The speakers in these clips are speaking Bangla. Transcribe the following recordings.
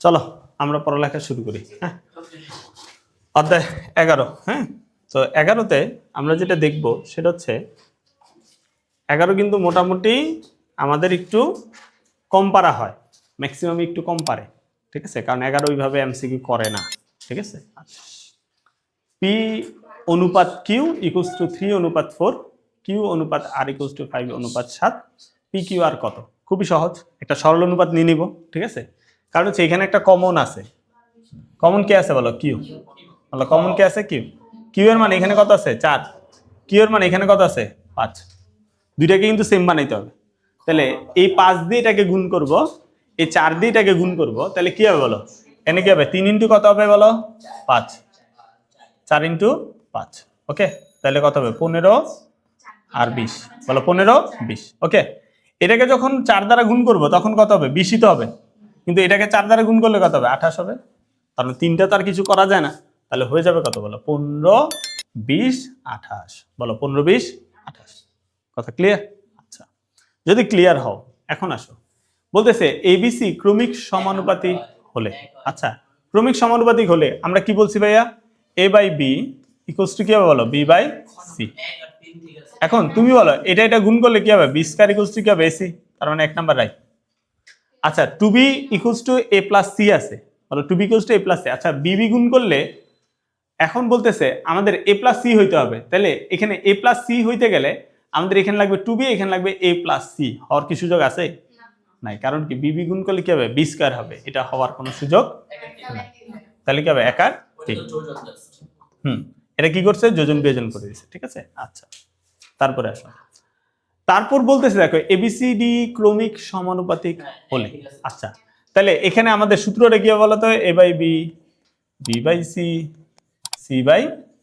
চলো আমরা পড়ালেখা শুরু করি। হ্যাঁ, অধ্যায় 11। হ্যাঁ, তো 11তে আমরা যেটা দেখব সেটা হচ্ছে 11 কিন্তু মোটামুটি আমাদের একটু কম পারা হয়, ম্যাক্সিমাম একটু কম পারে, ঠিক আছে, কারণ 11 ওইভাবে এমসিকিউ করে না, ঠিক আছে। পি অনুপাত কিউ ইকুয়ালস টু 3:4, কিউ অনুপাত আর equals to 5:7, P Q R কত? খুবই সহজ, একটা সরল অনুপাত নিয়ে নিব, ঠিক আছে। কারণ হচ্ছে এখানে একটা কমন আছে। কমন কে আছে বলো? কিউ। বলো কমন কে আছে? কিউ। কিউ এর মান এখানে কত আছে? 4। কিউ এর মান এখানে কত আছে? 5। দুইটাকে কিন্তু সেম বানাইতে হবে। তাহলে এই 5 দিয়ে এটাকে গুণ করব, এই 4 দিয়ে এটাকে গুণ করব, তাহলে কি হবে বলো? এখানে কি হবে? 3 ইনটু কত হবে বলো? 5। 4 ইনটু 5। ওকে, তাহলে কত হবে? 15 আর 20। বলো 15 20। ওকে, এটাকে যখন 4 দ্বারা গুণ করব তখন কত হবে? 20ই তো হবে। কিন্তু এটাকে 4 দ্বারা গুণ করলে কত হবে? 28 হবে। কারণ 3টা তো আর কিছু করা যায় না, তাহলে হয়ে যাবে কত বলো? 15 20 28। বলো 15 20 28। কথা ক্লিয়ার? আচ্ছা, যদি ক্লিয়ার হও এখন আসো, বলতেছে এবিসি ক্রমিক সমানুপাতিক হলে। আচ্ছা, ক্রমিক সমানুপাতিক হলে আমরা কি বলছি ভাইয়া? A by B equals to কি হবে বলো? B by C. এখন তুমি বলো এটা এটা গুণ করলে কি হবে? বি স্কয়ার ইকুয়ালস টু কি হবে? এসি। তার মানে 1 নাম্বার রাইট। আচ্ছা, two B equals to A plus C আছে, বলো two B equals to A plus C. আচ্ছা, বি গুণ করলে এখন বলতেছে আমাদের এ প্লাস সি হইতে হবে, তাহলে এখানে এ প্লাস সি হইতে গেলে আমাদের এখানে লাগবে টু বি, এখানে লাগবে এ প্লাস সি। হওয়ার কি সুযোগ আছে? নাই, কারণ কি বি গুণ করলে কি হবে? বি স্কয়ার হবে, এটা হওয়ার কোনো সুযোগ নাই। তাহলে কি হবে? 1 আর 3। এটা কি করছে? যোজন বিয়োজন করে দিয়েছে, ঠিক আছে। আচ্ছা, তারপরে আসো, তারপর বলতেছে দেখো এবিসিডি ক্রমিক সমানুপাতিক হলে। আচ্ছা, তাহলে এখানে আমাদের সূত্রটা কি বলতো? A by B, B by C, C by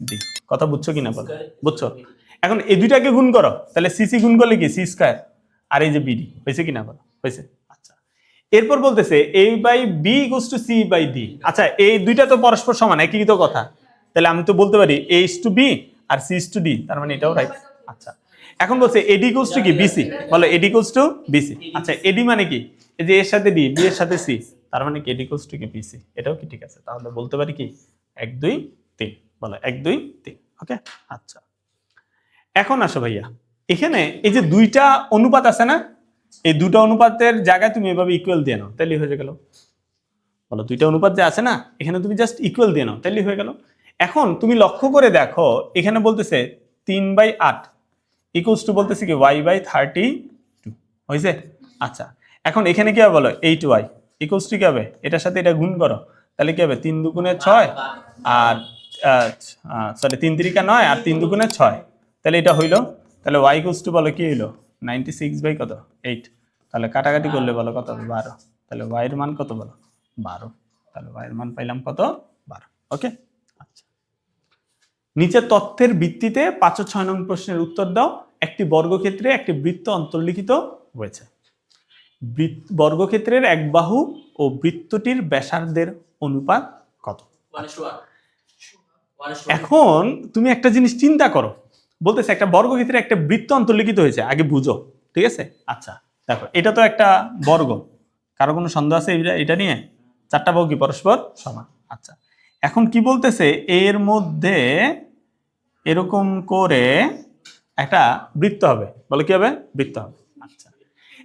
D. কথা বুঝছো কিনা বলো? বুঝছো? এখন এই দুইটাকে গুণ করো, তাহলে সিসি গুণ করলে কি? C square. আর এই যে বিডি, হয়েছে কিনা বলো? হয়েছে। আচ্ছা, এরপর বলতেছে A by B equals to C by D. আচ্ছা, এই দুইটা তো পরস্পর সমান, একই তো কথা। তাহলে আমি তো বলতে পারি এ ইস টু বি আর সি ইস টু ডি, তার মানে এটাও রাইট। আচ্ছা, এখন বলছে এডি ইকুয়ালস টু কি? বিসি। বলো এডি ইকুয়ালস টু বিসি। আচ্ছা, এডি মানে কি? এই যে এর সাথে ডি, বি এর সাথে সি, তার মানে কি এডি ইকুয়ালস টু কি? বিসি। এটাও কি ঠিক আছে? তাহলে বলতে পারি কি 1 2 3। বলো 1 2 3। ওকে, আচ্ছা, এখন আসো ভাইয়া, এখানে এই যে দুইটা অনুপাত আছে না, এই দুটো অনুপাতের জায়গায় তুমি এভাবে ইকুয়াল দিয়ে নাও, তাহলে হয়ে গেল। বলো দুইটা অনুপাত যে আছে না, এখানে তুমি জাস্ট ইকুয়াল দিয়ে নাও, তাহলে হয়ে গেল। এখন তুমি লক্ষ্য করে দেখো, এখানে বলতেছে 3/8 ইকুয়ালস টু বলতেছে কি y বাই 32 হয়েছে। আচ্ছা, এখন এখানে কি হবে বলো? 8y ইকুয়ালস টু কি হবে? এটার সাথে এটা গুণ করো, তাহলে কি হবে? 3 দুগুণে 6 আর সরি 3 3 9 আর 3 দুগুণে 6, তাহলে এটা হইলো। তাহলে y ইকুয়ালস টু বলো কি হইলো? 96 বাই কত? 8। তাহলে কাটাকাটি করলে বলো কত হবে? 12। তাহলে y এর মান কত বলো? 12। তাহলে y এর মান পাইলাম কত? 12। ওকে, আচ্ছা, নিচের তথ্যের ভিত্তিতে 5 ও 6 নং প্রশ্নের উত্তর দাও। একটি বর্গক্ষেত্রে একটি বৃত্ত অন্তর্লিখিত হয়েছে। বর্গক্ষেত্রের এক বাহু ও বৃত্তটির ব্যাসার্ধের অনুপাত কত? এখন তুমি একটা জিনিস চিন্তা করো, বলতেছে একটা বর্গক্ষেত্রে একটা বৃত্ত অন্তর্লিখিত হয়েছে, আগে বুঝো, ঠিক আছে। আচ্ছা, দেখো এটা তো একটা বর্গ, কারো কোনো সন্দেহ আছে এটা নিয়ে? 4টা বাহু কি পরস্পর সমান? আচ্ছা, এখন কি বলতেছে? এর মধ্যে এরকম করে একটা বৃত্ত হবে, বলো কি হবে? বৃত্ত হবে। আচ্ছা,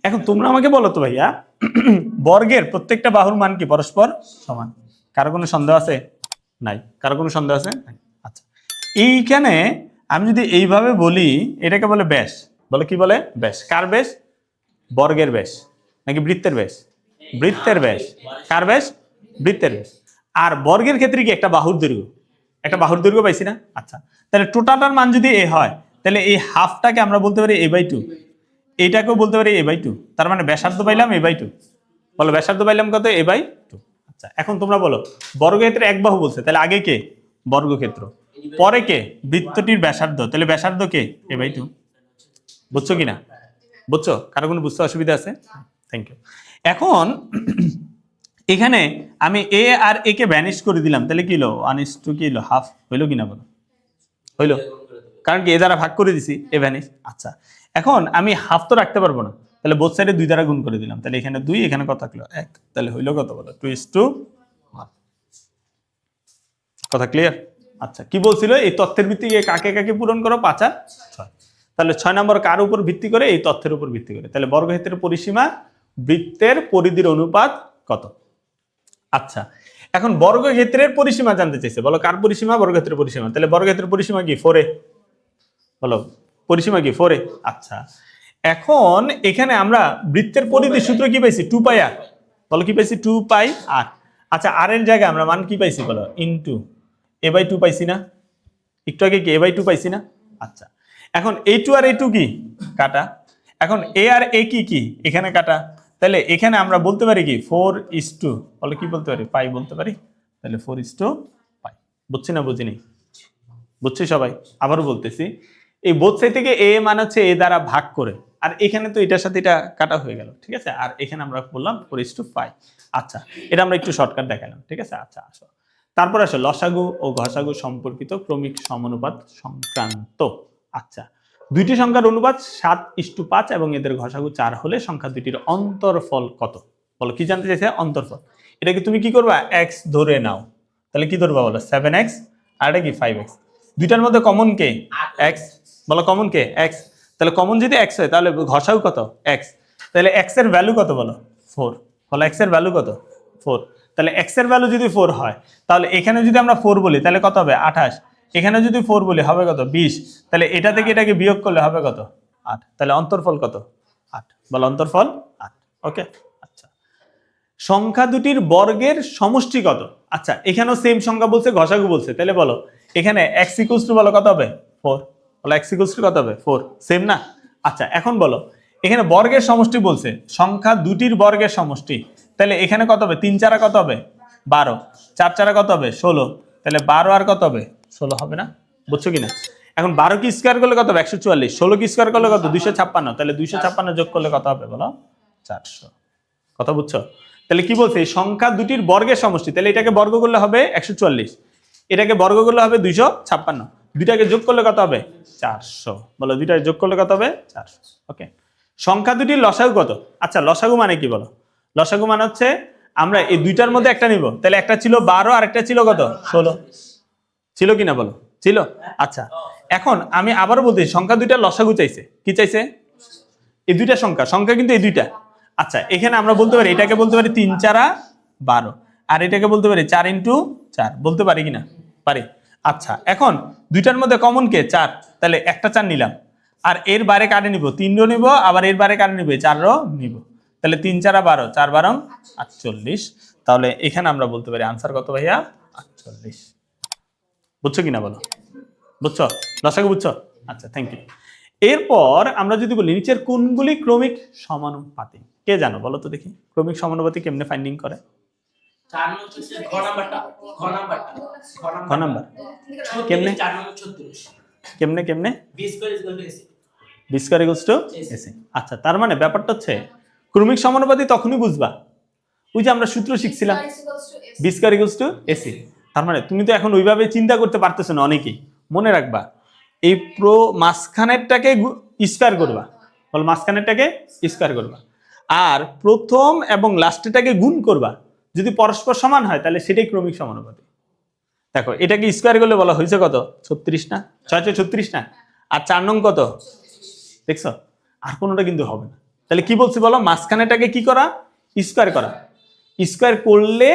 এখন তোমরা আমাকে বলো তো ভাইয়া, বর্গের প্রত্যেকটা বাহুর মান কি পরস্পর সমান? কারো কোনো সন্দেহ আছে? নাই। কারো কোনো সন্দেহ আছে? নাই। আচ্ছা, এইখানে আমি যদি এইভাবে বলি, এটাকে বলে ব্যাস। বলে কি বলে? ব্যাস। কার ব্যাস? বর্গের ব্যাস নাকি বৃত্তের ব্যাস? বৃত্তের ব্যাস। কার ব্যাস? বৃত্তের ব্যাস। আর বর্গের ক্ষেত্রে কি? একটা বাহুর দৈর্ঘ্য। একটা বাহুর দৈর্ঘ্য পাইছি না? আচ্ছা, তাহলে টোটালটার মান যদি এ হয়, তাহলে এই হাফটাকে আমরা বলতে পারি a/2, এইটাকেও বলতে পারি a/2। তার মানে ব্যাসার্ধ পাইলাম a/2। বলো ব্যাসার্ধ পাইলাম কত? a/2। আচ্ছা, এখন তোমরা বলো বর্গক্ষেত্রে এক বাহু বলছে, তাহলে আগে কে? বর্গক্ষেত্র। পরে কে? বৃত্তটির ব্যাসার্ধ, তাহলে ব্যাসার্ধ কে? a/2। বুঝছো কিনা? বুঝছো? কারো কোনো বুঝতে অসুবিধা আছে? Thank you. এখন এখানে আমি এ আর এ কে ভ্যানিশ করে দিলাম, তাহলে কি হলো? 1:2 কি হলো? হাফ হইলো কিনা বলো? হইলো, কারণ কি এ দ্বারা ভাগ করে দিছি, এ ভ্যানিশ। আচ্ছা, এখন আমি হাফ তো রাখতে পারবো না, তাহলে বোথ সাইডে 2 দ্বারা গুণ করে দিলাম, তাহলে এখানে 2, এখানে কত থাকলো 1, তাহলে হইলো কত বলো 2:1। কথা ক্লিয়ার? আচ্ছা, কি বলছিল এই তথ্যের ভিত্তিতে কাকে কাকে পূরণ করো 5 আর 6। তাহলে 6 নম্বর কার উপর ভিত্তি করে? এই তথ্যের উপর ভিত্তি করে। তাহলে বর্গক্ষেত্রের পরিসীমা বৃত্তের পরিধির অনুপাত কত? আচ্ছা, এখন বর্গক্ষেত্রের পরিসীমা জানতে চাইছে, বলো কার পরিসীমা? বর্গক্ষেত্রের পরিসীমা। তাহলে বর্গক্ষেত্রের পরিসীমা কি 4a, বলো পরিসীমা কি 4a। আচ্ছা, এখন এখানে আমরা বৃত্তের পরিধির সূত্র কি পাইছি? 2πr, বলো কি পাইছি? 2πr। আচ্ছা, আর এর জায়গায় আমরা মান কি পাইছি বলো? ইনটু a/2 পাইছি না? একটু আগে কি a/2 পাইছি না? আচ্ছা, এখন a2 আর a2 কি কাটা, এখন a আর a কি এখানে কাটা, তাহলে এখানে আমরা বলতে পারি কি 4:2, বলো কি বলতে পারি? পাই বলতে পারি। তাহলে 4:পাই। বুঝছি না বুঝিনি? বুঝছি সবাই? আবারও বলতেছি, এই বোথ সাইড থেকে a মানে হচ্ছে a দ্বারা ভাগ করে, আর এখানে তো এটার সাথে এটা কাটা হয়ে গেল, ঠিক আছে? আর এখানে আমরা বললাম 4:5। আচ্ছা, এটা আমরা একটু শর্টকাট দেখালাম, ঠিক আছে? আচ্ছা, আসো তারপর আসো লসাগু ও ঘসাগু সম্পর্কিত ক্রমিক সমানুপাত সংক্রান্ত। আচ্ছা, দুইটি সংখ্যার অনুপাত 7:5 এবং এদের ঘসাগু 4 হলে সংখ্যা দুইটির অন্তরফল কত? বলো কি জানতে চাইছে? অন্তরফল। এটাকে তুমি কি করবা? x ধরে নাও, তাহলে কি ধরবা বলো? 7x, আর এটা কি 5x। দুইটার মধ্যে কমন কে? x, বলো কমন কে? x। তাহলে কমন যদি x হয় তাহলে ঘসাগু কত? x। তাহলে x এর ভ্যালু কত বলো? 4। বলো x এর ভ্যালু কত? 4। তাহলে x এর ভ্যালু যদি 4 হয়, তাহলে এখানে যদি আমরা 4 বলি তাহলে কত হবে? 28। এখানে যদি 4 বলি হবে কত? 20। তাহলে এটা থেকে এটাকে বিয়োগ করলে হবে কত? 8। তাহলে অন্তরফল কত? 8। বলো অন্তরফল 8। ওকে। আচ্ছা, সংখ্যা দুটির বর্গের সমষ্টি কত? আচ্ছা, এখানেও সেম সংখ্যা বলছে, ঘসাগু বলছে, তাহলে বলো এখানে x = বলো কত হবে? 4। বলো x = কত হবে? 4। সেম না? আচ্ছা, এখন বলো এখানে বর্গের সমষ্টি বলছে, সংখ্যা দুটির বর্গের সমষ্টি, তাহলে এখানে কত হবে? 3 4 কত হবে? 12, 4 4 কত হবে? 16। তাহলে 12 আর কত হবে? 16 হবে না? বুঝছো কিনা? এখন 12 কি স্কয়ার করলে কত হবে? 144। 16 কি স্কয়ার করলে কত? 256। তাহলে 256 যোগ করলে কত হবে বলো? 400। কথা বুঝছো? তাহলে কি বলছে? এই সংখ্যা দুটির বর্গের সমষ্টি, তাহলে এটাকে বর্গ করলে হবে 144, এটাকে বর্গ করলে হবে 256, দুইটাকে যোগ করলে কত হবে? 400। বলো দুইটাকে যোগ করলে কত হবে? 400। ওকে। সংখ্যা দুটির লসাগু কত? আচ্ছা, লসাগু মানে কি বলো? লসাগু মানে হচ্ছে আমরা এই দুইটার মধ্যে একটা নিব, তাহলে একটা ছিল 12 আর একটা ছিল কত? 16। ছিল কিনা বলো? ছিল। আচ্ছা, এখন আমি আবারও বলতেছি, সংখ্যা দুইটার লসাগু চাইছে। কি চাইছে? এই দুইটা সংখ্যা কিন্তু এই দুইটা। আচ্ছা, এখানে আমরা বলতে পারি, এটাকে বলতে পারি 3 4 12, আর এটাকে বলতে পারি 4 × 4, বলতে পারি কিনা? পারি। আচ্ছা, এখন দুইটার মধ্যে কমন কে? 4, তাহলে একটা 4 নিলাম, আর এর বাইরে কাটে নিব 3 নিব, আবার এর বাইরে কাটে নিব 4 নিব, তাহলে 3 4 12, 4 12 48। তাহলে এখানে আমরা বলতে পারি আনসার কত ভাইয়া? 48। বুঝছো কিনা বলো? বুঝছো? লসাগু বুঝছো? আচ্ছা, থ্যাংক ইউ। এরপর আমরা যদি বলি নিচের কোনগুলি ক্রমিক সমানুপাতিক, কে জানো বলো তো দেখি? ক্রমিক সমানুপাতিক কেমনে ফাইন্ডিং করে? ঘ নাম্বার কেমনে? কেমনে কেমনে? b² = ac। আচ্ছা, তার মানে ব্যাপারটা হচ্ছে ক্রমিক সমানুপাতিক তখনই বুঝবা ওই যে আমরা সূত্র শিখছিলাম b² = ac। তার মানে তুমি তো এখন ওইভাবে চিন্তা করতে পারতেছো না অনেকেই। মনে রাখবা, এই মাঝখানেরটাকে স্কয়ার করবা, বল মাঝখানেরটাকে স্কয়ার করবা, আর প্রথম এবং লাস্টেরটাকে গুণ করবা। যদি পরস্পর সমান হয় তাহলে সেটাই ক্রমিক সমানুপাতিক। দেখো, এটাকে স্কয়ার করলে বলা হয়েছে কত? 36 না? 6 6 36 না? আর 4 নং কত? দেখছো? আর কোনোটা কিন্তু হবে না। তাহলে কি বলছি বলো? মাঝখানেরটাকে কি করা? স্কয়ার করা। স্কয়ার করলে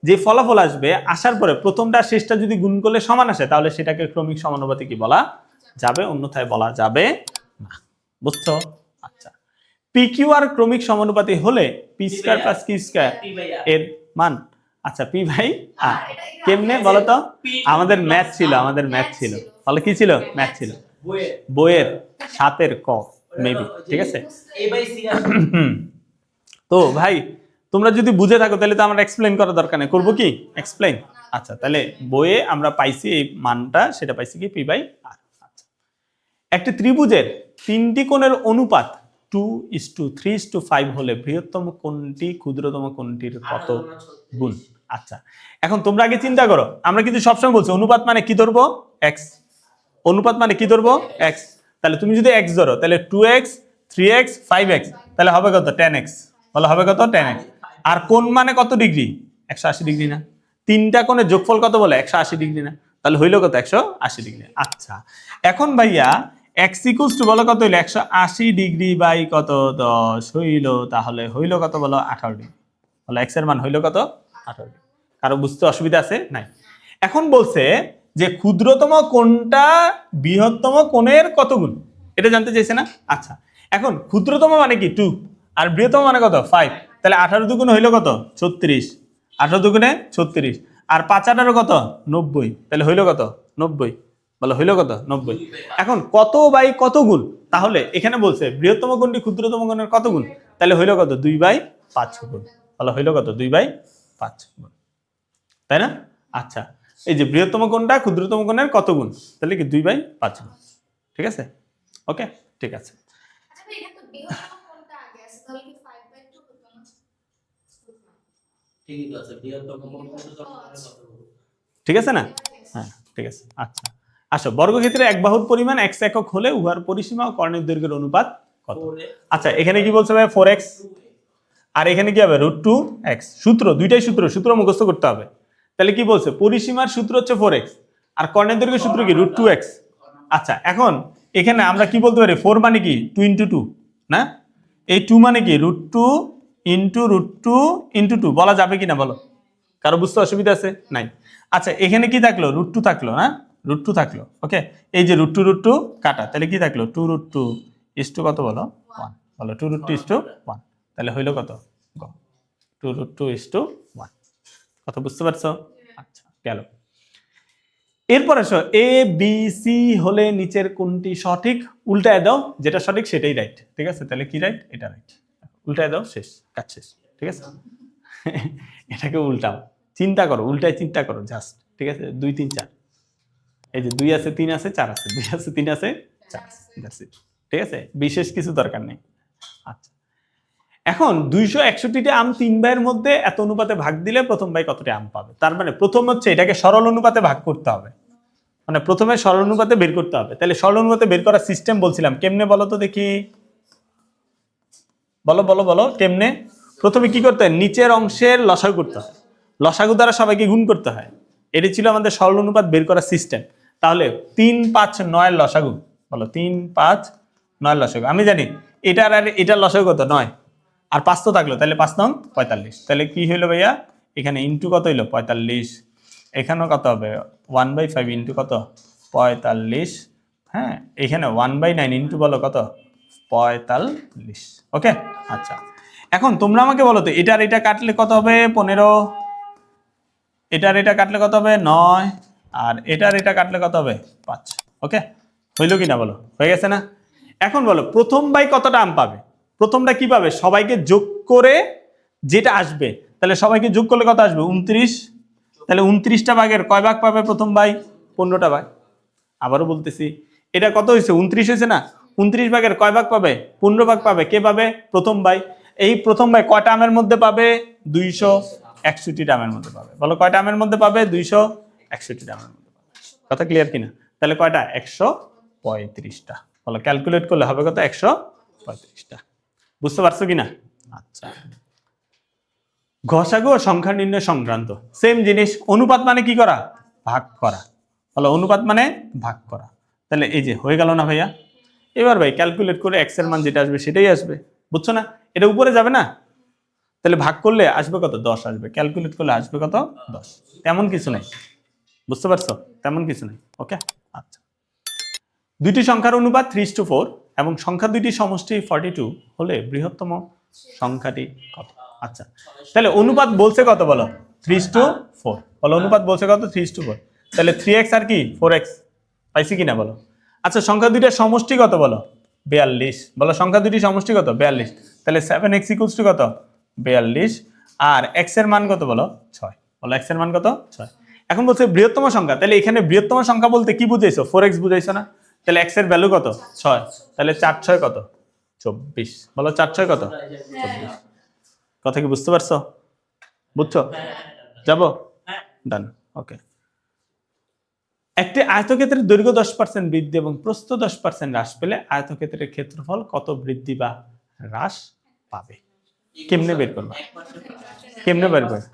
যে ফলাফল আসবে, আসার পরে প্রথমটা শেষটা যদি গুণ করলে সমান আসে, তাহলে সেটাকে ক্রমিক সমানুপাতিক কি বলা যাবে, অন্যথায় বলা যাবে না। বুঝছো? আচ্ছা, PQR ক্রমিক সমানুপাতিক হলে p² + q² এর মান, আচ্ছা p/r কেমনে বলো তো? আমাদের ম্যাথ ছিল, বলো কি ছিল? ম্যাথ ছিল, বইয়ের 7 ক মেবি, ঠিক আছে? তো ভাই, তোমরা যদি বুঝে থাকো তাহলে তো আমার এক্সপ্লেইন করার দরকার নেই, করবো কি এক্সপ্লেইন? আচ্ছা, তাহলে বইয়ে আমরা পাইছি এই মানটা, সেটা পাইছি কি p/r। আচ্ছা, একটি ত্রিভুজের 3টি কোণের অনুপাত 2:3:5 হলে বৃহত্তম কোণটি ক্ষুদ্রতম কোণটির কত গুণ? আচ্ছা, এখন তোমরা আগে চিন্তা করো, আমরা কিন্তু সবসময় বলছি অনুপাত মানে কি ধরবো? x। অনুপাত মানে কি ধরবো? x। তাহলে তুমি যদি x ধরো তাহলে 2x 3x 5x, তাহলে হবে কত 10x, বলো হবে কত 10x। আর কোণ মানে কত ডিগ্রি, 180 ডিগ্রি না? তিনটা কোণের যোগফল কত বলে 180 ডিগ্রি না? তাহলে হইলো কত 180 ডিগ্রি। আচ্ছা এখন ভাইয়া x ইকুয়ালস টু বলো কত হইলো 180 ডিগ্রি বাই কত 10 হইলো, তাহলে হইলো কত বলো 18 ডিগ্রি। বলো x এর মান হইলো কত 18 ডিগ্রি। কারো বুঝতে অসুবিধা আছে নাই? এখন বলছে যে ক্ষুদ্রতম কোণটা বৃহত্তম কোণের কত গুণ, এটা জানতে চাইছে না? আচ্ছা এখন ক্ষুদ্রতম মানে কি 2 আর বৃহত্তম মানে কত 5, তাহলে 18 দুগুণ হইলো কত 36, 18 দুগুণে 36 আর 5 18 কত 90, তাহলে হইলো কত 90, বলো হইলো কত 90। এখন কত বাই কত গুণ, তাহলে এখানে বলছে বৃহত্তম কোণটি ক্ষুদ্রতম কোণের কত গুণ, তাহলে হইলো কত 2/5 গুণ, বলো হইলো কত 2/5 গুণ, তাই না? আচ্ছা এই যে বৃহত্তম কোণটা ক্ষুদ্রতম কোণের কত গুণ, তাহলে কি 2/5 গুণ, ঠিক আছে? ওকে ঠিক আছে। ঠিক আছে না? হ্যাঁ ঠিক আছে। আচ্ছা আসো বর্গক্ষেত্রে এক বাহুর পরিমাণ x একক হলে উহার পরিসীমা ও কর্ণের দৈর্ঘ্যের অনুপাত কত? আচ্ছা এখানে কি বলছে ভাই 4x, আর এখানে কি হবে √2x। সূত্র দুইটাই সূত্র মুখস্থ করতে হবে। তাহলে কি বলছে পরিসীমার সূত্র হচ্ছে 4x আর কর্ণের দৈর্ঘ্যের সূত্র কি √2x। আচ্ছা এখন এখানে আমরা কি বলতে পারি 4 মানে কি 2 × 2 না, এই 2 মানে কি √2 × √2 × 2 বলা যাবে কিনা বলো, কারো বুঝতে অসুবিধা আছে নাই? আচ্ছা এখানে কি থাকলো √2 থাকলো না, √2 থাকলো। ওকে এই যে √2 কাটা, তাহলে কি থাকলো 2√2 = কত বলো 1, বলো 2√2 = 1, তাহলে হইলো কত 2√2 = 1। কথা বুঝতে পারছো? আচ্ছা গেল। এরপর আসো এ বি সি হলে নিচের কোনটি সঠিক, উল্টায় দাও, যেটা সঠিক সেটাই রাইট, ঠিক আছে? তাহলে কি রাইট, এটা রাইট, উল্টায় দাও, শেষ কাজ শেষ, ঠিক আছে? এটাকে উল্টাও, চিন্তা করো, উল্টায় চিন্তা করো জাস্ট, ঠিক আছে? 2 3 4, এই যে 2 আছে 3 আছে 4 আছে, 2 আছে 3 আছে 4 আছে, ঠিক আছে? বিশেষ কিছু দরকার নেই। আচ্ছা এখন 261টা আম 3 ভাইয়ের মধ্যে এত অনুপাতে ভাগ দিলে প্রথম ভাই কতটা আম পাবে? তার মানে প্রথম হচ্ছে এটাকে সরল অনুপাতে ভাগ করতে হবে, মানে প্রথমে সরল অনুপাতে বের করতে হবে। তাহলে সরল অনুপাতে বের করার সিস্টেম বলছিলাম কেমনে বলো তো দেখি, বলো বলো বলো কেমনে? প্রথমে কি করতে হয়, নিচের অংশের লসাগু করতে হয়, লসাগু দ্বারা সবাইকে গুণ করতে হয়, এটি ছিল আমাদের সরল অনুপাত বের করার সিস্টেম। তাহলে 3 5 9 লসাগু, বলো 3 5 9 লসাগু, আমি জানি এটার আর এটার লসাগু কত 9 আর 5 তো থাকলো, তাহলে 5 9 45, তাহলে কি হইলো ভাইয়া এখানে ইনটু কত হইলো 45, এখানেও কত হবে 1/5 ইনটু কত 45, হ্যাঁ এখানে 1/9 ইনটু বলো কত 45। ওকে আচ্ছা এখন তোমরা আমাকে বলো তো এটার এটা কাটলে কত হবে 15, এটার এটা কাটলে কত হবে 9, আর এটার এটা কাটলে কত হবে 5। ওকে হইলো কিনা বলো, হয়ে গেছে না? এখন বলো প্রথম ভাই কতটা আম পাবে, প্রথমটা কি পাবে, সবাইকে যোগ করে যেটা আসবে, তাহলে সবাইকে যোগ করলে কত আসবে 29, তাহলে 29টা ভাগের কয় ভাগ পাবে প্রথম ভাই 15টা ভাগ। আবারও বলতেছি এটা কত হয়েছে 29 হয়েছে না, 29 ভাগের কয় ভাগ পাবে 15 ভাগ পাবে, কে পাবে প্রথম ভাই। এই প্রথম ভাই কয়টা আমের মধ্যে পাবে 261টা আমের মধ্যে পাবে, বলো কয়টা আমের মধ্যে পাবে 261টা আমের মধ্যে পাবে। কথা ক্লিয়ার কিনা? তাহলে কয়টা 135টা, বলো ক্যালকুলেট করলে হবে কত 135টা। বুঝতে পারছো কিনা? আচ্ছা ঘষাগু ও সংখ্যা নির্ণয় সংক্রান্ত সেম জিনিস, অনুপাত মানে কি করা ভাগ করা, বলো অনুপাত মানে ভাগ করা। তাহলে এই যে হয়ে গেল না ভাইয়া, এবার ভাই ক্যালকুলেট করে এক্স এর মান যেটা আসবে সেটাই আসবে, বুঝছো না? এটা উপরে যাবে না, তাহলে ভাগ করলে আসবে কত 10 আসবে, ক্যালকুলেট করলে আসবে কত 10, তেমন কিছু নাই, বুঝতে পারছো? তেমন কিছু নাই। ওকে আচ্ছা দুইটি সংখ্যার অনুপাত 3:4 এবং সংখ্যা দুইটি সমষ্টি 42 হলে বৃহত্তম সংখ্যাটি কত? আচ্ছা তাহলে অনুপাত বলছে কত বলো 3:4, বলো অনুপাত বলছে কত 3:4, তাহলে 3x আর কি 4x পাইছি কিনা বলো। আচ্ছা সংখ্যা দুইটার সমষ্টি কত বলো 42, বলো সংখ্যা দুইটি সমষ্টি কত 42, তাহলে 7x = কত 42, আর x এর মান কত বলো 6, বলো x এর মান কত 6। এখন বলছে বৃহত্তম সংখ্যা, তাহলে এখানে বৃহত্তম সংখ্যা বলতে কি বুঝাইছো 4x বুঝাইছো না, তাহলে x এর ভ্যালু কত 6, তাহলে 4 6 কত 24, বলো 4 6 কত 24। কথা কি বুঝতে পারছো? বুঝছো? যাবো ডান। ওকে একটি আয়তক্ষেত্রের দৈর্ঘ্য 10% বৃদ্ধি এবং প্রস্থ 10% হ্রাস পেলে আয়তক্ষেত্রের ক্ষেত্রফল কত বৃদ্ধি বা হ্রাস পাবে? কেমনে বের করবা? কেমনে বের করবে?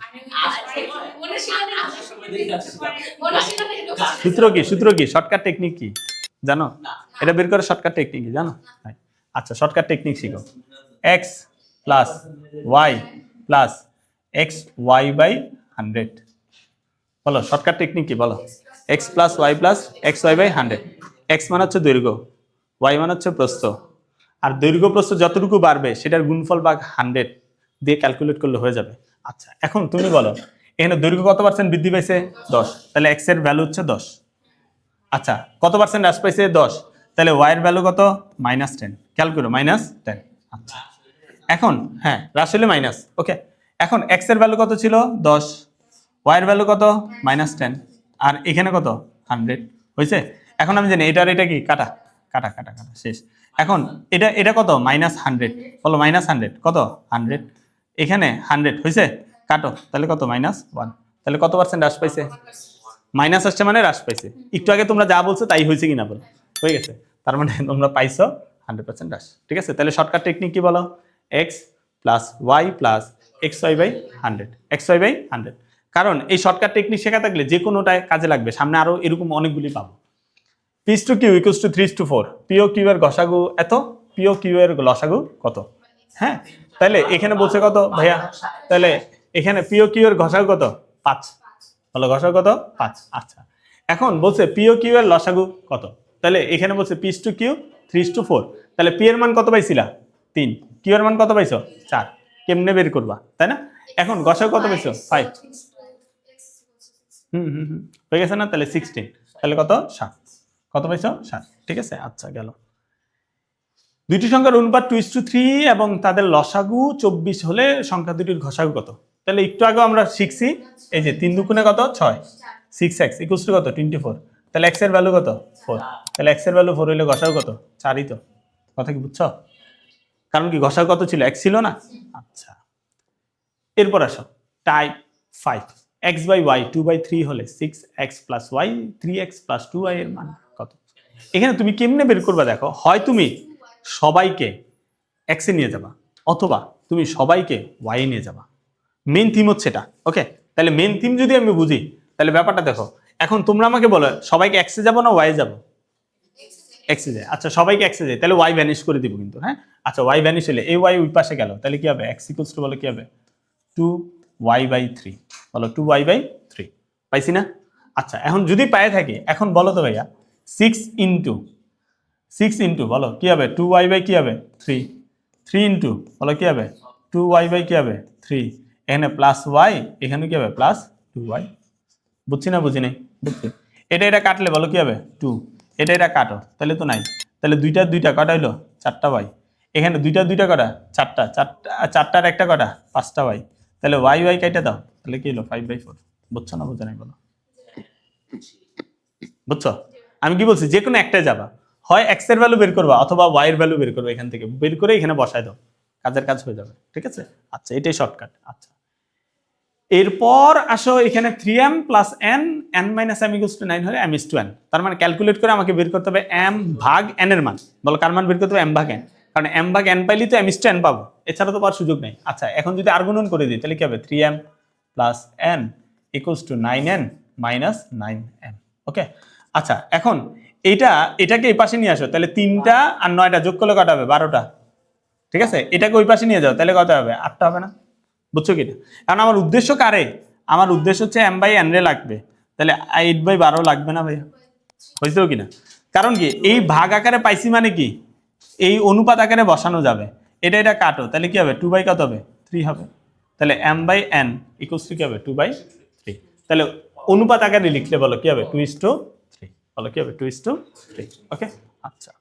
সূত্র কি শর্টকাট টেকনিক কি জানো? এটা বের করে শর্টকাট টেকনিক কি জানো? আচ্ছা শর্টকাট টেকনিক শিখো। x plus Y plus X Y by 100। বলো শর্টকাট টেকনিক কি বলো? X plus Y plus X Y by 100। X মানে হচ্ছে দৈর্ঘ্য, ওয়াই মানে হচ্ছে প্রস্থ, আর দৈর্ঘ্য প্রস্থ যতটুকু বাড়বে সেটার গুণফল ভাগ 100 দিয়ে ক্যালকুলেট করলে হয়ে যাবে। আচ্ছা এখন তুমি বলো এখানে দৈর্ঘ্য কত পার্সেন্ট বৃদ্ধি পাইছে? 10, তাহলে এক্স এর ভ্যালু হচ্ছে 10। আচ্ছা কত পার্সেন্ট হ্রাস পাইছে? 10, তাহলে ওয়াই এর ভ্যালু কত? -10। খেয়াল করো -10। আচ্ছা এখন হ্যাঁ হ্রাস হলে মাইনাস, ওকে। এখন এক্স এর ভ্যালু কত ছিল? 10, ওয়াই এর ভ্যালু কত? -10, আর এখানে কত? 100 হয়েছে। এখন আমি জানি এটার এটা কি কাটা কাটা কাটা কাটা শেষ। এখন এটা কত? -100। বলো -100 কত? 100। এখানে 100 হয়েছে, কাটো, তাহলে কত? -1। তাহলে কত পার্সেন্ট হ্রাস পাইছে? মাইনাস আসছে মানে হ্রাস পাইছে। একটু আগে তোমরা যা বলছো তাই হয়েছে কিনা বলো, হয়ে গেছে। তার মানে তোমরা পাইছো 100% হ্রাস, ঠিক আছে। তাহলে শর্টকাট টেকনিক কি বলো? X plus Y plus X Y by 100, X Y by 100। কারণ এই শর্টকাট টেকনিক শেখা থাকলে যে কোনোটায় কাজে লাগবে, সামনে আরো এরকম অনেকগুলি পাবো। P to Q equals to 3:4। পিও কিউ এর গসাগু এত, পিও কিউ এর লসাগু কত? হ্যাঁ তাহলে এখানে বলছে কত ভাইয়া? তাহলে এখানে পিও কিউ এর গসাগু কত? 5। বলো গসাগু কত? 5। আচ্ছা এখন বলছে পিও কিউ এর লসাগু কত? তাহলে এখানে বলছে পি টু কিউ 3:4। তাহলে পি এর মান কত পাইছিলা? 3। কিউ এর মান কত পাইছো? 4। কেমনে বের করবা, তাই না? এখন গসাগু কত পাইছো? 5। হয়ে গেছে না? তাহলে 16, তাহলে কত? 7। কত পাইছো? 7, ঠিক আছে। আচ্ছা গেল। দুইটি সংখ্যার অনুপাত 2:3 এবং তাদের লসাগু 24 হলে সংখ্যা দুটির ঘসাগু কত? তাহলে একটু আগে আমরা শিখছি এই যে 3 দুগুণে কত? 6, 6x ইকুয়ালস টু কত? 24। তাহলে x এর ভ্যালু কত? 4। তাহলে x এর ভ্যালু 4 হলে ঘসাগু কত? 4ই তো। কথা কি বুঝছো? কারণ কি ঘসাগু কত ছিল? x ছিল না। আচ্ছা এরপর আসো টাইপ 5। x বাই y 2/3 হলে 6x plus y 3x plus 2y এর মান কত? এখানে তুমি কেমনে বের করবা দেখো, হয় তুমি সবাইকে x এ নিয়ে যাবা অথবা তুমি সবাইকে y এ নিয়ে যাবা। মেন থিম হচ্ছে এটা, ওকে। তাহলে মেন থিম যদি আমি বুঝি তাহলে ব্যাপারটা দেখো। এখন তোমরা আমাকে বলো সবাইকে x এ যাবো না y এ যাবো? x এ যায়। আচ্ছা সবাইকে x এ যায়, তাহলে y ভ্যানিশ করে দিব কিন্তু, হ্যাঁ। আচ্ছা y ভ্যানিশ হলে এই y ওই পাশে গেল, তাহলে কি হবে? x ইকুয়ালস টু বলো কি হবে? 2y/3। বলো 2y/3 পাইছি না? আচ্ছা এখন যদি পায়ে থাকি, এখন বলো তো ভাইয়া 6 ইন্টু বলো কি হবে? 2y বাই কি হবে? 3। 3 ইন্টু বলো কি হবে? 2y বাই কি হবে? 3। এখানে প্লাস y, এখানে কি হবে? Plus 2y। বুঝছি না বুঝি নাই? বুঝছি। এটা কাটলে বলো কি হবে? 2। এটা কাটো, তাহলে তো নাই। তাহলে দুইটা কটা হইলো? 4টা y। এখানে দুইটা কটা? 4টা, 4টার একটা কটা? 5টা y। তাহলে y কাইটা দাও, তাহলে কি হলো? 5/4। বুঝছো না বুঝো নাই বলো? বুঝছো আমি কি বলছি? যে কোনো একটাই যাবা, হয় x এর ভ্যালু বের করবা অথবা y এর ভ্যালু বের করবে। এখান থেকে বের করে এখানে বসায় দাও, কাজের কাজ হয়ে যাবে, ঠিক আছে। আচ্ছা এটাই শর্টকাট। আচ্ছা এরপর আসো এখানে 3m plus n, n minus m equals to 9 হলে m ইজ টু n। তার মানে ক্যালকুলেট করে আমাকে বের করতে হবে m ভাগ n এর মান। বলো কার মান বের করতে হবে? m ভাগ n। কারণ m ভাগ n পাইলে তো m ইজ টু n পাবো, এছাড়া তো পাওয়ার সুযোগ নেই। আচ্ছা এখন যদি আর গুণন করে দিই তাহলে কি হবে? 3m plus n equals to 9n minus 9m, ওকে। আচ্ছা এখন এটাকে এই পাশে নিয়ে আসো, তাহলে 3টা আর 9টা যোগ করলে কত হবে? 12টা, ঠিক আছে। এটাকে ওই পাশে নিয়ে যাও, তাহলে কত হবে? 8টা হবে না? বুঝছো কিনা? কারণ আমার উদ্দেশ্য কারে? আমার উদ্দেশ্য হচ্ছে m/n রে লাগবে, তাহলে 8/12 লাগবে না ভাইয়া? বুঝছো কিনা? কারণ কি এই ভাগ আকারে পাইছি মানে কি এই অনুপাত আকারে বসানো যাবে। এটা কাটো, তাহলে কি হবে? 2 বাই কত হবে? 3 হবে। তাহলে m/n ইকুয়ালস টু কি হবে? 2/3। তাহলে অনুপাত আকারে লিখলে বলো কি হবে? 2:3। বলো কি হবে? 2:3, ওকে। আচ্ছা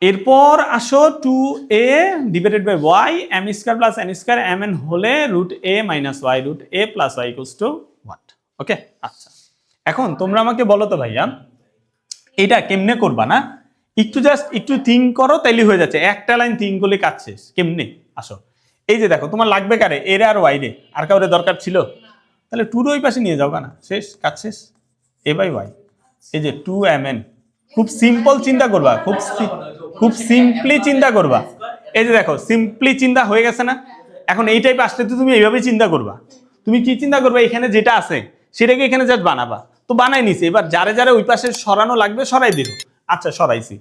এরপর আসো 2a divided by y m square plus n square mn হলে √a minus y √a plus y equals to what? Okay আচ্ছা এখন তোমরা আমাকে বলো তো ভাইয়া এটা কেমনে করবা না? একটু থিঙ্ক করো, তাইলে হয়ে যাচ্ছে। একটা লাইন থিঙ্ক করলে কাজ শেষ। কেমনে? আসো এই যে দেখো তোমার লাগবে কারে? এর আর y রে, আর কাউরে দরকার ছিল? তাহলে 2 ওই পাশে নিয়ে যাও, না শেষ, কাজ শেষ। a বাই y, এই যে 2mn। খুব সিম্পল চিন্তা করবা, খুব সিম্পলি চিন্তা করবা। এই যে দেখো সিম্পলি চিন্তা হয়ে গেছে না? এখন এই টাইপ আসলে তো তুমি এইভাবেই চিন্তা করবা। তুমি কি চিন্তা করবে, এখানে যেটা আছে সেটাকে এখানে জাস্ট বানাবা। তো বানাই নিছি, এবার যারে যারে ওই পাশে সরানো লাগবে সরাই দিল। আচ্ছা সরাইছি।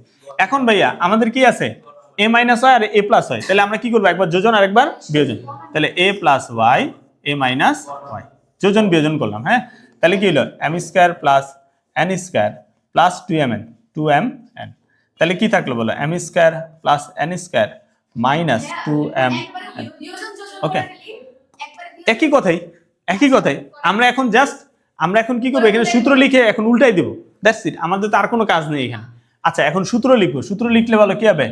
এখন ভাইয়া আমাদের কি আছে, a মাইনাস ওয়াই আর a প্লাস ওয়াই। তাহলে আমরা কি করবো, একবার যোজন আর একবার বিয়োজন। তাহলে a plus Y a minus Y, যোজন বিয়োজন করলাম। হ্যাঁ, তাহলে কি হলো, m square plus n square plus 2mn। তাহলে কি থাকলো বলো, m square plus n square minus 2mn। Okay, একই কথাই আমরা এখন কি করবো, এখানে সূত্র লিখে এখন উল্টাই দেবো। দ্যাটস ইট, আমাদের তো আর কোনো কাজ নেই এখানে। আচ্ছা এখন সূত্র লিখবো, সূত্র লিখলে বলো কি হবে,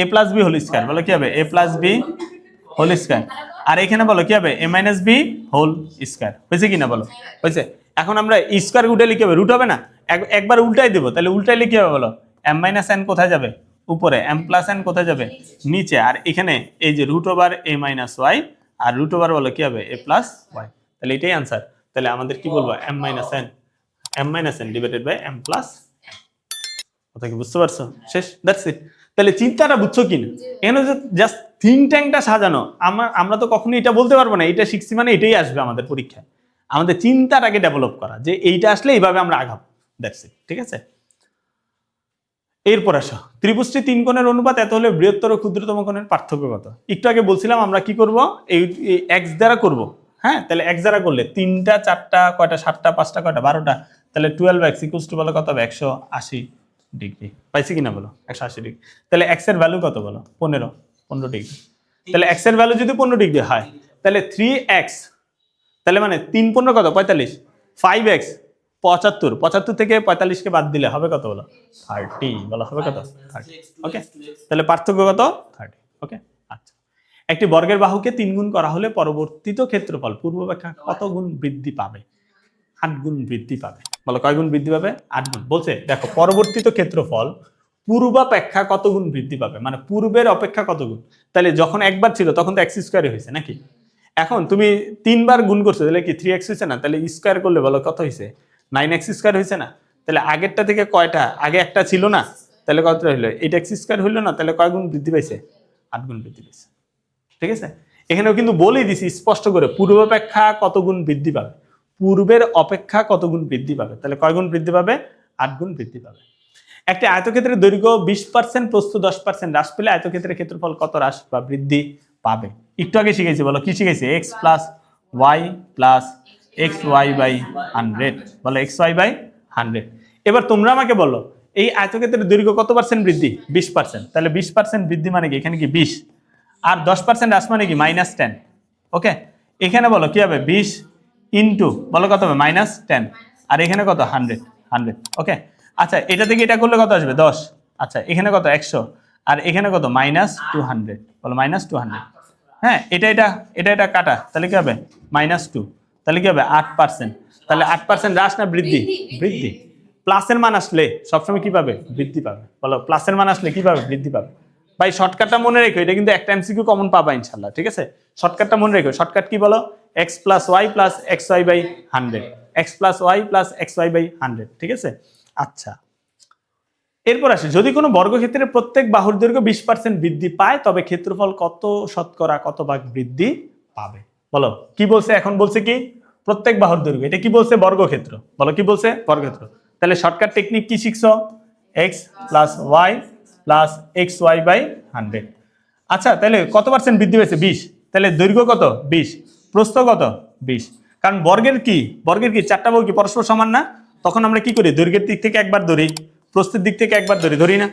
a plus B whole square. বলো কি হবে, a plus B whole square. আর এখানে বলো কি হবে, a minus B whole square. হয়েছে কিনা বলো, হয়েছে। এখন আমরা স্কয়ার উল্টে লিখে হবে, রুট হবে না, একবার উল্টাই দেবো। তাহলে উল্টাইলে কি হবে বলো, m মাইনাস n কোথায় যাবে, উপরে, m প্লাস n কোথায় যাবে, নিচে। আর এখানে এই যে root over a minus Y, আর রুট ওভার বলো কি হবে, a প্লাস ওয়াই। তাহলে এটাই আনসার। তাহলে আমাদের কি বলবো, m minus n divided by m plus. কথা কি বুঝতে পারছো? শেষ, দ্যাটস ইট। তাহলে চিন্তাটা বুঝছো কিনা? এখানে জাস্ট থিঙ্ক ট্যাঙ্কটা সাজানো। আমরা তো কখনোই এটা বলতে পারবো না এটা শিখছি মানে এটাই আসবে আমাদের পরীক্ষায়। আমাদের চিন্তাটাকে ডেভেলপ করা, যে এইটা আসলে এইভাবে আমরা আগাবো, দ্যাটস ইট। ঠিক আছে, এরপর আসো, ত্রিভুজটি 3 কোণের অনুপাত এত হলে বৃহত্তর ও ক্ষুদ্রতম কোণের পার্থক্য কত? একটু আগে বলছিলাম আমরা কি করব, এই x দ্বারা করব। হ্যাঁ, তাহলে x দ্বারা করলে 3টা 4টা কয়টা, 7টা 5টা কয়টা, 12টা। তাহলে 12x ইকুয়ালস টু বলো কত হবে, 180 ডিগ্রি। পাইছি কিনা বলো, 180 ডিগ্রি। তাহলে x এর ভ্যালু কত বলো, 15 ডিগ্রি। তাহলে x এর ভ্যালু যদি 15 ডিগ্রি হয়, তাহলে 3x, তাহলে মানে 3 15 কত, 45। 5x 75 থেকে 45কে বাদ দিলে হবে কত বলো, 30। বলো হবে কত, 30। ওকে, তাহলে পার্থক্য কত, 30। ওকে, আচ্ছা। একটি বর্গের বাহুকে 3 গুণ করা হলে পরবর্তীত ক্ষেত্রফল পূর্বাপেক্ষা কত গুণ বৃদ্ধি পাবে? 8 গুণ বৃদ্ধি পাবে। বলো কয় গুণ বৃদ্ধি পাবে? 8 গুণ। বলছে দেখো পরবর্তীত ক্ষেত্রফল পূর্বাপেক্ষা কত গুণ বৃদ্ধি পাবে, মানে পূর্বের অপেক্ষা কত গুণ। তাহলে যখন একবার ছিল তখন তো x স্কয়ার হয়েছে নাকি, এখন তুমি 3 বার গুণ করছো, তাহলে কি 3x হয়েছে না? তাহলে স্কয়ার করলে বলো কত হয়েছে, 9x স্কয়ার হয়েছে না? তাহলে আগেরটা থেকে কয়টা, আগে একটা ছিল না, তাহলে কত হইলো, 8x স্কয়ার হইলো না? তাহলে কয় গুণ বৃদ্ধি পাইছে, 8 গুণ বৃদ্ধি পাইছে। ঠিক আছে, এখানেও কিন্তু বলেই দিছি স্পষ্ট করে, পূর্বাপেক্ষা কত গুণ বৃদ্ধি পাবে, পূর্বের অপেক্ষা কত গুণ বৃদ্ধি পাবে। তাহলে কয় গুণ বৃদ্ধি পাবে, 8 গুণ বৃদ্ধি পাবে। একটি আয়তক্ষেত্রের দৈর্ঘ্য 20% প্রস্থ 10% হ্রাস পেলে আয়তক্ষেত্রের ক্ষেত্রফল কত হ্রাস বা বৃদ্ধি পাবে? একটু আগে শিখেছি, বলো কি শিখেছি, x plus Y plus X Y by 100। বলো এক্স ওয়াই বাই 100। এবার তোমরা আমাকে বলো এই আয়তক্ষেত্রের দৈর্ঘ্য কত পার্সেন্ট বৃদ্ধি, 20%। তাহলে 20% বৃদ্ধি মানে কি, এখানে কি 20, আর 10% হ্রাস মানে কি -10। ওকে, এখানে বলো কি হবে, 20 ইন্টু বলো কত হবে, -10, আর এখানে কত, 100। ওকে, আচ্ছা এটা থেকে এটা করলে কত আসবে, 10। আচ্ছা এখানে কত, 100, আর এখানে কত, -200। বলো -200। হ্যাঁ, এটা কাটা, তাহলে কি হবে, -2, তাহলে কি হবে 8%। তাহলে 8% হ্রাস না বৃদ্ধি, বৃদ্ধি। প্লাসের মান আসলে সবসময় কি পাবে, বৃদ্ধি পাবে। বলো প্লাসের মান আসলে কি পাবে, বৃদ্ধি পাবে। ভাই শর্টকাটটা মনে রেখো, এটা কিন্তু একটা এমসিকিউ কমন পাবা ইনশাআল্লাহ। ঠিক আছে, শর্টকাটটা মনে রেখো। শর্টকাট কি বলো, x plus Y plus X Y by 100, x plus Y plus X Y by 100। ঠিক আছে, আচ্ছা এরপর আসে, যদি কোনো বর্গক্ষেত্রের প্রত্যেক বাহুর দৈর্ঘ্য 20% বৃদ্ধি পায় তবে ক্ষেত্রফল কত শতকরা কত ভাগ বৃদ্ধি পাবে? বলো কি বলছে, এখন বলছে কি প্রত্যেক বাহুর দৈর্ঘ্য, এটা কি বলছে, বর্গক্ষেত্র। বলো কি বলছে, বর্গক্ষেত্র। তাহলে শর্টকাট টেকনিক কি শিখছো, x plus Y plus X Y by 100। আচ্ছা তাহলে কত পার্সেন্ট বৃদ্ধি পেয়েছে, 20। তাহলে দৈর্ঘ্য কত, 20, প্রস্থ কত, 20। কারণ বর্গের কি চারটা বাহু কি পরস্পর সমান না, তখন আমরা কি করি, দৈর্ঘ্যের দিক থেকে একবার ধরি, প্রস্থের দিক থেকে একবার ধরি না,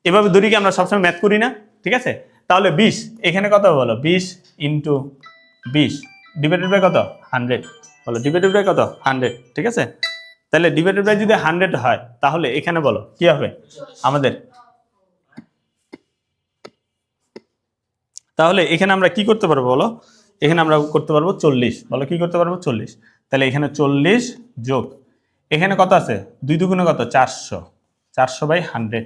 এভাবে ধরি কি আমরা সবসময় ম্যাথ করি না। ঠিক আছে, তাহলে 20 এখানে কত বলো, 20 ইন্টু 20 ডিভাইডেড বাই কত, 100। বলো ডিভাইডেড বাই কত, 100। ঠিক আছে, তাহলে ডিভাইডেড বাই যদি 100 হয় তাহলে এখানে বলো কি হবে আমাদের, তাহলে এখানে আমরা কি করতে পারবো বলো, এখানে আমরা করতে পারবো 40। বলো কি করতে পারবো, 40। তাহলে এখানে 40 যোগ এখানে কত আছে, 2 দুগুণে কত, 400 বাই 100।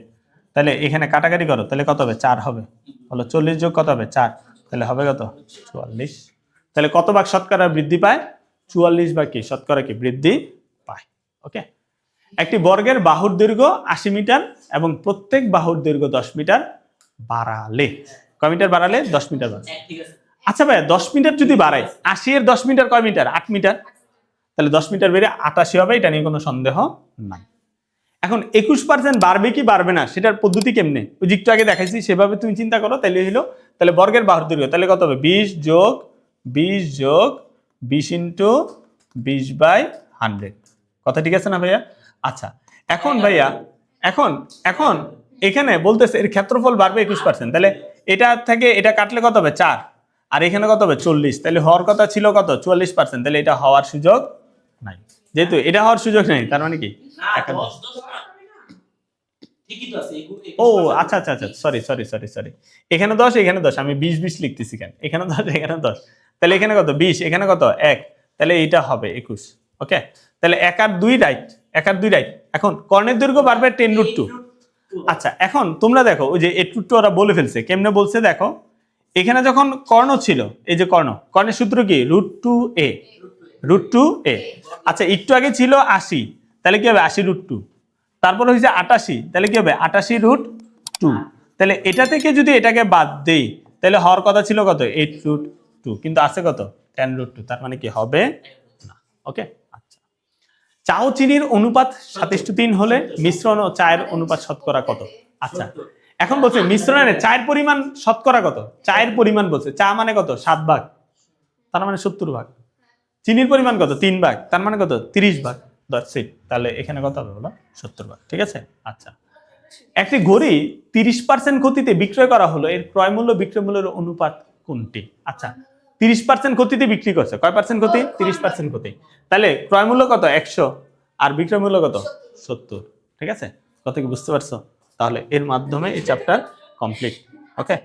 তাহলে এখানে কাটাকাটি করো, তাহলে কত হবে, 4 হবে। বলো 40 যোগ কত হবে, 4, তাহলে হবে কত, 44। তাহলে কত ভাগ শতকরা বৃদ্ধি পায়, 44 ভাগ কি শতকরা কি বৃদ্ধি পায়। ওকে, একটি বর্গের বাহুর দৈর্ঘ্য 80 মিটার এবং প্রত্যেক বাহুর দৈর্ঘ্য 10 মিটার বাড়ালে, কয় মিটার বাড়ালে? 10 মিটার বাড়ালে। আচ্ছা ভাই 10 মিটার যদি বাড়ায়, 80 এর 10 মিটার কয় মিটার? 8 মিটার। তাহলে 10 মিটার বেড়ে 88 হবে, এটা নিয়ে কোনো সন্দেহ নাই। এখন 21% বাড়বে কি বাড়বে না সেটার পদ্ধতি কেমনে? ওই যে একটু আগে দেখাইছি সেভাবে তুমি চিন্তা করো, তাহলে হলো তাহলে বর্গের বাহুর দৈর্ঘ্য তাহলে কত হবে? 20 যোগ 20 ইন্টু 20/100। কথা ঠিক আছে না ভাইয়া? আচ্ছা এখন ভাইয়া এখন এখানে বলতেছে এর ক্ষেত্রফল বাড়বে 21%, তাহলে এটা থেকে এটা কাটলে কত হবে? 4, আর এখানে কত হবে? 40। তাহলে হওয়ার কথা ছিল কত? 44%। তাহলে এটা হওয়ার সুযোগ নাই। যেহেতু এটা হওয়ার সুযোগ নেই, তার মানে কি? ও আচ্ছা আচ্ছা আচ্ছা, সরি, এখানে 10 এখানে 10, আমি 20 লিখতেছি কেন? এখানে 10 এখানে 10, তাহলে এখানে কত? 20, এখানে কত? 1, তাহলে এটা হবে 21। ওকে, তাহলে 1 আর 2 রাইট, 1 আর 2 রাইট। এখন কর্ণের দৈর্ঘ্য বাড়বে 10√2। আচ্ছা এখন তোমরা দেখো ওই যে √2 ওরা বলে ফেলছে, কেমনে বলছে দেখো, এখানে যখন কর্ণ ছিল, এই যে কর্ণের সূত্র কি? √2a, √2a। আচ্ছা একটু আগে ছিল 80, তাহলে কি হবে? 80√2। তারপর হয়েছে 88, তাহলে কি হবে? 88√2। তাহলে এটা থেকে যদি এটাকে বাদ দেই তাহলে হওয়ার কথা ছিল কত? 8√2, কিন্তু আছে কত? 10√2, তার মানে কি হবে না। ওকে, আচ্ছা চা ও চিনির অনুপাত 27:3 হলে মিশ্রণ ও চায়ের অনুপাত শতকরা কত? আচ্ছা এখন বলছে মিশ্রণের চায়ের পরিমাণ শতকরা কত? চায়ের পরিমাণ বলছে, চা মানে কত? 7 ভাগ, তার মানে 70 ভাগ। চিনির পরিমাণ কত? 3 ভাগ, তার মানে কত? 30 ভাগ। তাহলে এখানে কত হবে বলো? 70 ভাগ। ঠিক আছে। আচ্ছা একটি ঘড়ি 30% ক্ষতিতে বিক্রয় করা হলো, এর ক্রয় মূল্য বিক্রয় মূল্যের অনুপাত কোনটি? আচ্ছা 30% ক্ষতিতে বিক্রি করছে, কয় পার্সেন্ট ক্ষতি? 30% ক্ষতি। তাহলে ক্রয় মূল্য কত? 100, আর বিক্রয় মূল্য কত? 70। ঠিক আছে, কথা কি বুঝতে পারছো? তাহলে এর মাধ্যমে এই চ্যাপ্টার কমপ্লিট। ওকে।